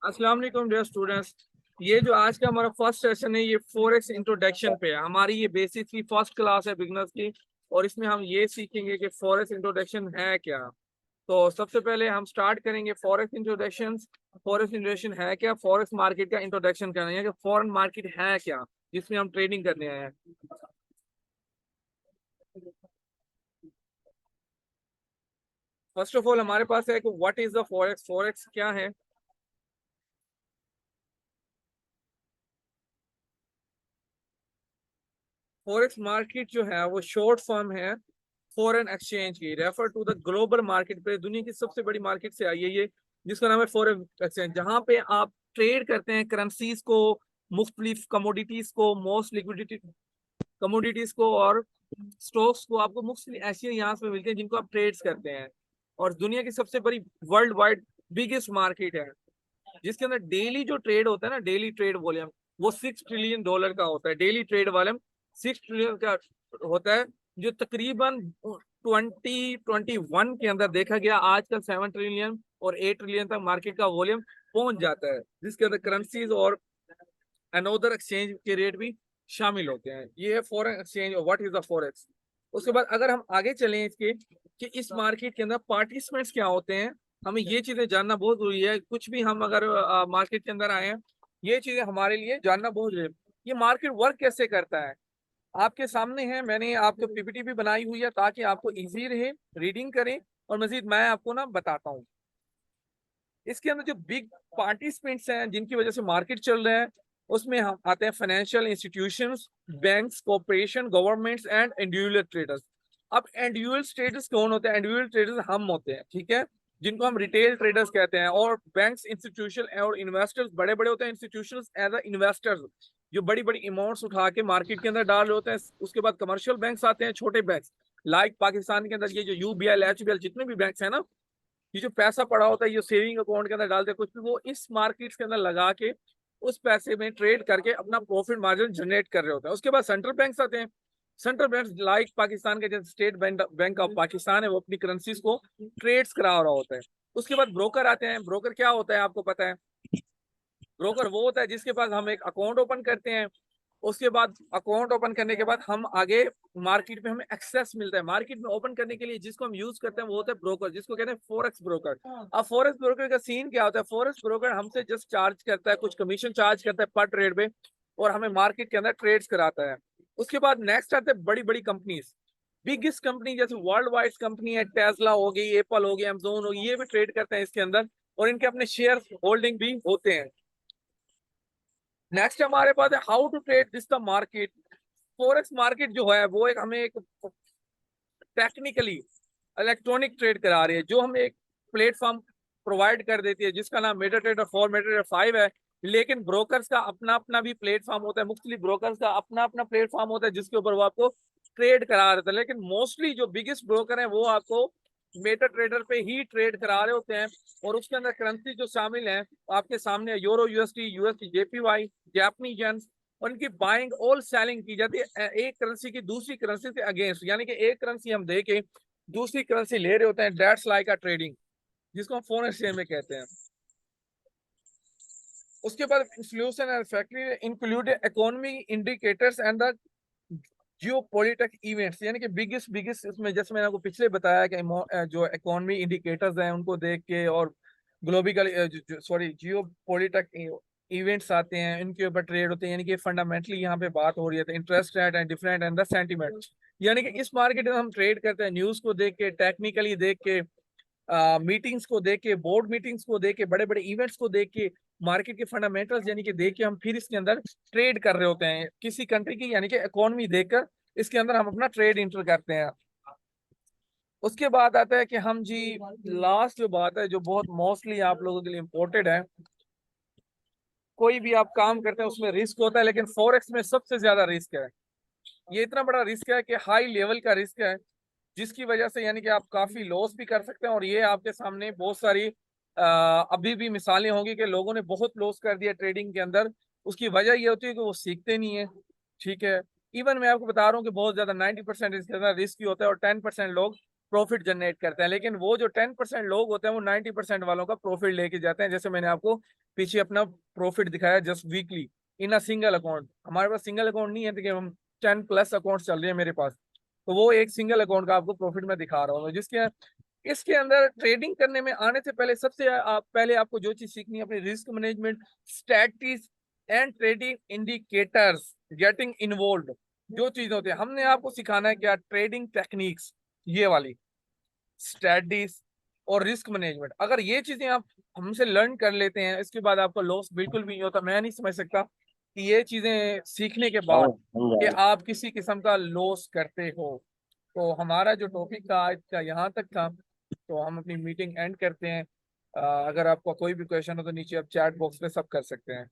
अस्सलाम वालेकुम dear students. ये जो आज का हमारा फर्स्ट सेशन है ये फॉरेक्स इंट्रोडक्शन पे है। हमारी ये बेसिक की फर्स्ट क्लास है बिगनर्स की, और इसमें हम ये सीखेंगे कि फॉरेक्स इंट्रोडक्शन है क्या। तो सबसे पहले हम स्टार्ट करेंगे फॉरेक्स इंट्रोडक्शन। फॉरेक्स इंट्रोडक्शन है क्या, फॉरेक्स मार्केट का इंट्रोडक्शन करना है कि फॉरेन मार्केट है क्या जिसमें हम ट्रेडिंग करने आए हैं। फर्स्ट ऑफ ऑल हमारे पास है कि what is the forex, forex क्या है। फॉरेक्स मार्केट जो है वो शॉर्ट फॉर्म है फॉरेन एक्सचेंज की, refer to the global market पे, दुनिया की सबसे बड़ी मार्केट से आई है ये, जिसका नाम है फॉरेन एक्सचेंज, जहां पे आप ट्रेड करते हैं करेंसीज को, मुख्तलिफ कमोडिटीज को, मोस्ट लिक्विडिटी कमोडिटीज को और स्टॉक्स को। आपको मुख्तलिफ ऐसे यहाँ से मिलते हैं जिनको आप ट्रेड्स करते हैं। और दुनिया की सबसे बड़ी वर्ल्ड वाइड बिगेस्ट मार्केट है, जिसके अंदर डेली जो ट्रेड होता है ना, डेली ट्रेड वॉल्यूम वो $6 ट्रिलियन का होता है। डेली ट्रेड वॉल्यूम 6 ट्रिलियन का होता है, जो तकरीबन 2021 के अंदर देखा गया आजकल 7 ट्रिलियन और 8 ट्रिलियन तक मार्केट का वॉल्यूम पहुंच जाता है, जिसके अंदर करेंसीज और अनोदर एक्सचेंज के रेट भी शामिल होते हैं। ये है फॉरेन एक्सचेंज और व्हाट इज द फॉरेक्स। उसके बाद अगर हम आगे चलें इसके कि इस मार्केट के अंदर पार्टिसिपेंट्स क्या होते हैं, हमें ये चीजें जानना बहुत जरूरी है। कुछ भी हम अगर मार्केट के अंदर आए हैं, ये चीजें हमारे लिए जानना बहुत जरूरी है। ये मार्केट वर्क कैसे करता है आपके सामने है, मैंने आपको पीपीटी भी बनाई हुई है ताकि आपको इजी रहे रीडिंग करें, और मजीद मैं आपको ना बताता हूँ। इसके अंदर जो बिग पार्टिसिपेंट्स हैं जिनकी वजह से मार्केट चल रहा है, उसमें हम आते हैं financial institutions, banks, corporation, governments and individual traders. अब इंडिविजुअल ट्रेडर्स कौन होते हैं? इंडिविजुअल ट्रेडर्स हम होते हैं, ठीक है, जिनको हम रिटेल ट्रेडर्स कहते हैं। और बैंक्स, इंस्टीट्यूशन और इन्वेस्टर्स बड़े बड़े होते हैं। इंस्टीट्यूशंस एज इन्वेस्टर्स जो बड़ी बड़ी अमाउंट्स उठा के मार्केट के अंदर डाल रहे होते हैं। उसके बाद कमर्शियल बैंक्स आते हैं, छोटे बैंक्स, लाइक पाकिस्तान के अंदर ये जो यूबीएल, एचबीएल, जितने भी बैंक्स हैं ना, ये जो पैसा पड़ा होता है ये सेविंग अकाउंट के अंदर डालते हैं कुछ भी, वो इस मार्केट के अंदर लगा के उस पैसे में ट्रेड करके अपना प्रॉफिट मार्जिन जनरेट कर रहे होते हैं। उसके बाद सेंट्रल बैंक्स आते हैं। सेंट्रल बैंक लाइक पाकिस्तान के जैसे स्टेट बैंक ऑफ पाकिस्तान है, वो अपनी करेंसीज को ट्रेड्स करा रहा होता है। उसके बाद ब्रोकर आते हैं। ब्रोकर क्या होता है आपको पता है? ब्रोकर वो होता है जिसके पास हम एक अकाउंट ओपन करते हैं। उसके बाद अकाउंट ओपन करने के बाद हम आगे मार्केट में हमें एक्सेस मिलता है। मार्केट में ओपन करने के लिए जिसको हम यूज करते हैं वो होता है ब्रोकर, जिसको कहते हैं फॉरेक्स ब्रोकर। अब फॉरेक्स ब्रोकर का सीन क्या होता है? फॉरेक्स ब्रोकर हमसे जस्ट चार्ज करता है, कुछ कमीशन चार्ज करता है पर ट्रेड पे, और हमें मार्केट के अंदर ट्रेड्स कराता है। उसके बाद नेक्स्ट आते हैं बड़ी बड़ी कंपनीज, बिगेस्ट कंपनी जैसे वर्ल्ड वाइड कंपनी है, टेस्ला हो गई, एप्पल हो गई, अमेजोन हो गई, ये भी ट्रेड करते हैं इसके अंदर, और इनके अपने शेयर होल्डिंग भी होते हैं। नेक्स्ट हमारे पास है how to trade this the market. Forex market जो है वो एक हमें एक टेक्निकली इलेक्ट्रॉनिक ट्रेड करा रही है, जो हमें एक प्लेटफॉर्म प्रोवाइड कर देती है जिसका नाम मेटाट्रेडर 4, मेटाट्रेडर 5 है। लेकिन ब्रोकर्स का अपना अपना भी प्लेटफॉर्म होता है, मुख्तलिफ ब्रोकर्स का अपना अपना प्लेटफॉर्म होता है जिसके ऊपर वो आपको ट्रेड करा रहे थे। लेकिन मोस्टली जो बिगेस्ट ब्रोकर है वो आपको मेटा ट्रेडर पे ही ट्रेड करा रहे होते हैं। और उसके अंदर करेंसी जो शामिल है आपके सामने, यूरो, यूएसडी, यूएसडी, जेपीवाई, जापानी येन, उनकी बाइंग और सेलिंग की जाती है एक करेंसी की दूसरी करेंसी से अगेंस्ट, यानी कि एक करेंसी हम दे के दूसरी करेंसी ले रहे होते हैं। दैट्स लाइक अ ट्रेडिंग, जिसको हम फॉरेन एक्सचेंज में कहते हैं। उसके बाद inflation and factory include economy indicators and the Jio politic events, यानी कि बिगेस्ट बिगेस्ट इसमें जैसे मैंने आपको पिछले बताया कि जो इकोनॉमी इंडिकेटर्स हैं उनको देख के, और ग्लोबल सॉरी जियो पॉलिटिक इवेंट्स आते हैं, इनके ऊपर ट्रेड होते हैं। यानी कि फंडामेंटली यहाँ पे बात हो रही है interest rate and different and the sentiment, यानी कि इस मार्केट में हम ट्रेड करते हैं न्यूज को देख के, टेक्निकली देख के, मीटिंग्स को देख के, बोर्ड मीटिंग्स को देख के, बड़े बड़े इवेंट्स को देख के, मार्केट के फंडामेंटल्स यानी कि देख के हम फिर इसके अंदर ट्रेड कर रहे होते हैं किसी कंट्री की, यानी कि इकोनॉमी देखकर इसके अंदर हम अपना ट्रेड इंटर करते हैं। उसके बाद आता है कि हम जी, लास्ट जो बात है जो बहुत मोस्टली आप लोगों के लिए इम्पोर्टेंट है, कोई भी आप काम करते हैं उसमें रिस्क होता है, लेकिन फॉरेक्स में सबसे ज्यादा रिस्क है। ये इतना बड़ा रिस्क है कि हाई लेवल का रिस्क है, जिसकी वजह से यानी कि आप काफी लॉस भी कर सकते हैं। और ये आपके सामने बहुत सारी अभी भी मिसालें होंगी कि लोगों ने बहुत लॉस कर दिया ट्रेडिंग के अंदर। उसकी वजह ये होती है कि वो सीखते नहीं है, ठीक है। इवन मैं आपको बता रहा हूँ कि बहुत ज्यादा 90% इसके अंदर रिस्क ही होता है, और 10% लोग प्रॉफिट जनरेट करते हैं, लेकिन वो जो 10% लोग होते हैं वो 90% वालों का प्रॉफिट लेके जाते हैं। जैसे मैंने आपको पीछे अपना प्रॉफिट दिखाया just weekly in a single account. हमारे पास सिंगल अकाउंट नहीं है, तो कि हम 10+ अकाउंट चल रहे हैं मेरे पास, तो वो एक सिंगल अकाउंट का आपको प्रॉफिट मैं दिखा रहा हूँ। जिसके इसके अंदर ट्रेडिंग करने में आने से पहले सबसे पहले आपको जो चीज सीखनी है, अपनी risk management strategies and trading indicators, getting involve, जो चीज होती है हमने आपको सिखाना है क्या, ट्रेडिंग टेक्निक्स, ये वाली स्ट्रेटजीज और रिस्क मैनेजमेंट। अगर ये चीजें आप हमसे लर्न कर लेते हैं, इसके बाद आपका लॉस बिल्कुल भी नहीं होता। मैं नहीं समझ सकता कि ये चीजें सीखने के बाद कि आप किसी किस्म का लॉस करते हो। तो हमारा जो टॉपिक था आज का यहाँ तक था, तो हम अपनी मीटिंग एंड करते हैं। अगर आपका कोई भी क्वेश्चन हो तो नीचे आप चैट बॉक्स में सब कर सकते हैं।